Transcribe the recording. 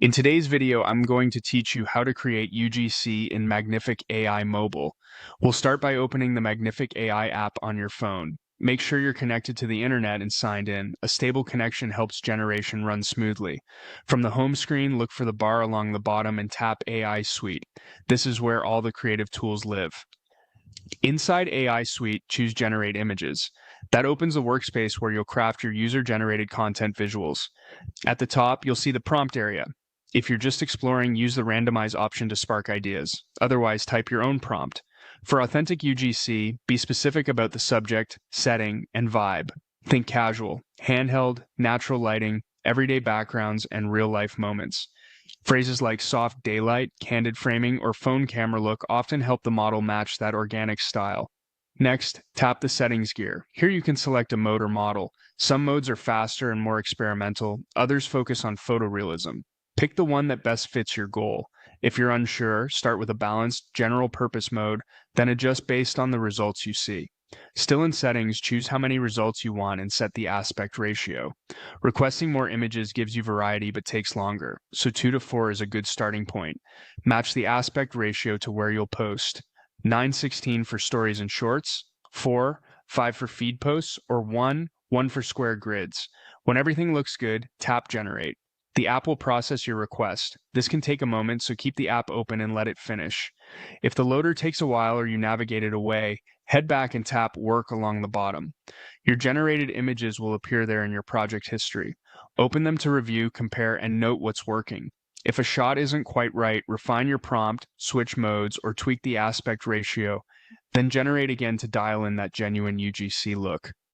In today's video, I'm going to teach you how to create UGC in Magnific AI Mobile. We'll start by opening the Magnific AI app on your phone. Make sure you're connected to the internet and signed in. A stable connection helps generation run smoothly. From the home screen, look for the bar along the bottom and tap AI Suite. This is where all the creative tools live. Inside AI Suite, choose Generate Images. That opens a workspace where you'll craft your user-generated content visuals. At the top, you'll see the prompt area. If you're just exploring, use the randomize option to spark ideas. Otherwise, type your own prompt. For authentic UGC, be specific about the subject, setting, and vibe. Think casual, handheld, natural lighting, everyday backgrounds, and real-life moments. Phrases like soft daylight, candid framing, or phone camera look often help the model match that organic style. Next, tap the settings gear. Here you can select a mode or model. Some modes are faster and more experimental, others focus on photorealism. Pick the one that best fits your goal. If you're unsure, start with a balanced, general-purpose mode, then adjust based on the results you see. Still in settings, choose how many results you want and set the aspect ratio. Requesting more images gives you variety but takes longer, so 2 to 4 is a good starting point. Match the aspect ratio to where you'll post. 9:16 for stories and shorts, 4, 5 for feed posts, or 1 for square grids. When everything looks good, tap Generate. The app will process your request. This can take a moment, so keep the app open and let it finish. If the loader takes a while or you navigate it away, head back and tap Work along the bottom. Your generated images will appear there in your project history. Open them to review, compare, and note what's working. If a shot isn't quite right, refine your prompt, switch modes, or tweak the aspect ratio, then generate again to dial in that genuine UGC look.